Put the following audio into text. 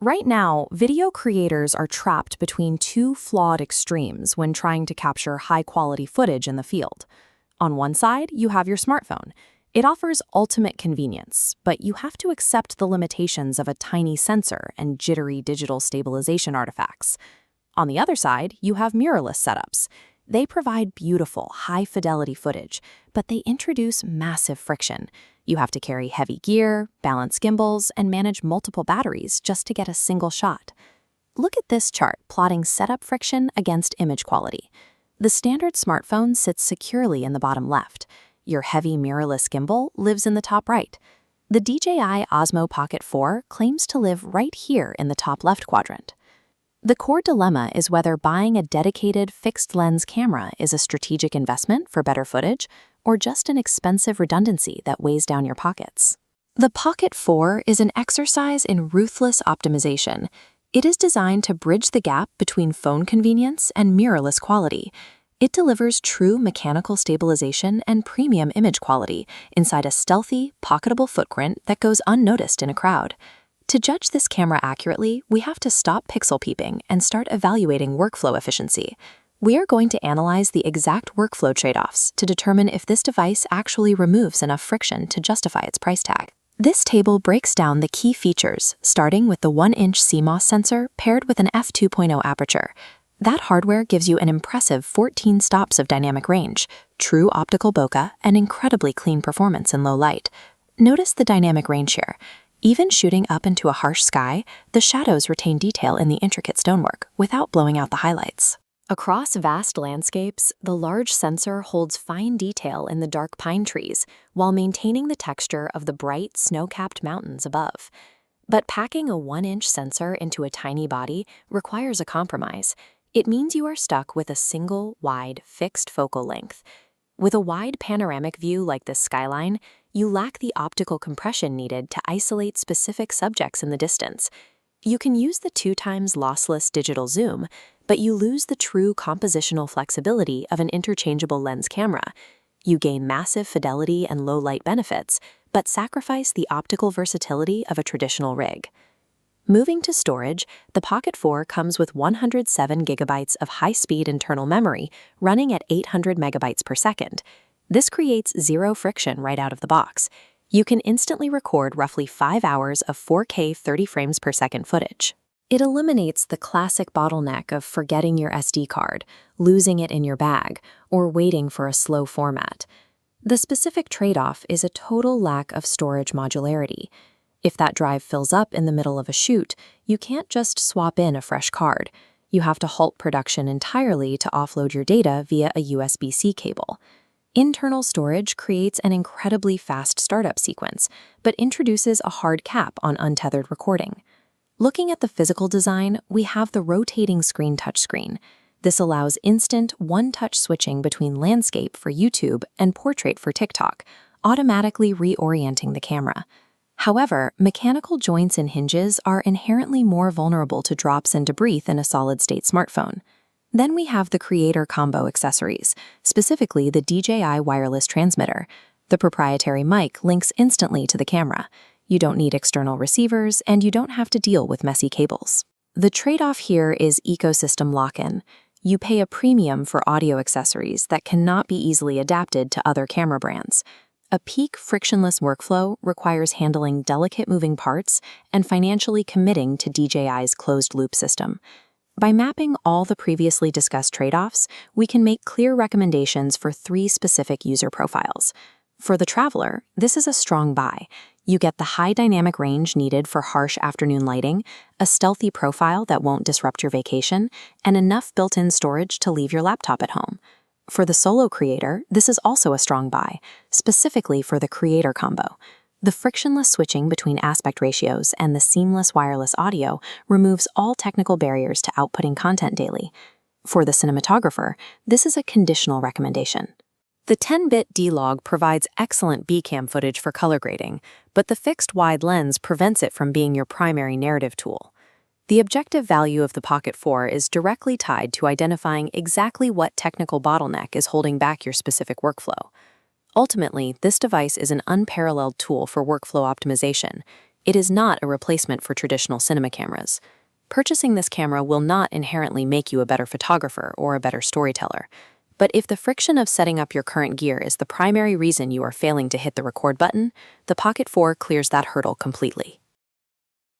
Right now, video creators are trapped between two flawed extremes when trying to capture high-quality footage in the field. On one side, you have your smartphone. It offers ultimate convenience, but you have to accept the limitations of a tiny sensor and jittery digital stabilization artifacts. On the other side, you have mirrorless setups. They provide beautiful, high-fidelity footage, but they introduce massive friction. You have to carry heavy gear, balance gimbals, and manage multiple batteries just to get a single shot. Look at this chart plotting setup friction against image quality. The standard smartphone sits securely in the bottom left. Your heavy mirrorless gimbal lives in the top right. The DJI Osmo Pocket 4 claims to live right here in the top left quadrant. The core dilemma is whether buying a dedicated fixed-lens camera is a strategic investment for better footage or just an expensive redundancy that weighs down your pockets. The Pocket 4 is an exercise in ruthless optimization. It is designed to bridge the gap between phone convenience and mirrorless quality. It delivers true mechanical stabilization and premium image quality inside a stealthy, pocketable footprint that goes unnoticed in a crowd. To judge this camera accurately, we have to stop pixel peeping and start evaluating workflow efficiency. We are going to analyze the exact workflow trade-offs to determine if this device actually removes enough friction to justify its price tag. This table breaks down the key features, starting with the 1-inch CMOS sensor paired with an f2.0 aperture. That hardware gives you an impressive 14 stops of dynamic range, true optical bokeh, and incredibly clean performance in low light. Notice the dynamic range here. Even shooting up into a harsh sky, the shadows retain detail in the intricate stonework without blowing out the highlights. Across vast landscapes, the large sensor holds fine detail in the dark pine trees while maintaining the texture of the bright, snow-capped mountains above. But packing a 1-inch sensor into a tiny body requires a compromise. It means you are stuck with a single, wide, fixed focal length. With a wide panoramic view like this skyline, you lack the optical compression needed to isolate specific subjects in the distance. You can use the 2x lossless digital zoom, but you lose the true compositional flexibility of an interchangeable lens camera. You gain massive fidelity and low light benefits, but sacrifice the optical versatility of a traditional rig. Moving to storage, the Pocket 4 comes with 107 gigabytes of high-speed internal memory running at 800 megabytes per second. This creates zero friction right out of the box. You can instantly record roughly 5 hours of 4K 30 frames per second footage. It eliminates the classic bottleneck of forgetting your SD card, losing it in your bag, or waiting for a slow format. The specific trade-off is a total lack of storage modularity. If that drive fills up in the middle of a shoot, you can't just swap in a fresh card. You have to halt production entirely to offload your data via a USB-C cable. Internal storage creates an incredibly fast startup sequence, but introduces a hard cap on untethered recording. Looking at the physical design, we have the rotating screen touchscreen. This allows instant one-touch switching between landscape for YouTube and portrait for TikTok, automatically reorienting the camera. However, mechanical joints and hinges are inherently more vulnerable to drops and debris than a solid-state smartphone. Then we have the Creator Combo accessories, specifically the DJI wireless transmitter. The proprietary mic links instantly to the camera. You don't need external receivers, and you don't have to deal with messy cables. The trade-off here is ecosystem lock-in. You pay a premium for audio accessories that cannot be easily adapted to other camera brands. A peak frictionless workflow requires handling delicate moving parts and financially committing to DJI's closed-loop system. By mapping all the previously discussed trade-offs, we can make clear recommendations for 3 specific user profiles. For the traveler, this is a strong buy. You get the high dynamic range needed for harsh afternoon lighting, a stealthy profile that won't disrupt your vacation, and enough built-in storage to leave your laptop at home. For the solo creator, this is also a strong buy, specifically for the Creator Combo. The frictionless switching between aspect ratios and the seamless wireless audio removes all technical barriers to outputting content daily. For the cinematographer, this is a conditional recommendation. The 10-bit D-Log provides excellent B-cam footage for color grading, but the fixed wide lens prevents it from being your primary narrative tool. The objective value of the Pocket 4 is directly tied to identifying exactly what technical bottleneck is holding back your specific workflow. Ultimately, this device is an unparalleled tool for workflow optimization. It is not a replacement for traditional cinema cameras. Purchasing this camera will not inherently make you a better photographer or a better storyteller. But if the friction of setting up your current gear is the primary reason you are failing to hit the record button, the Pocket 4 clears that hurdle completely.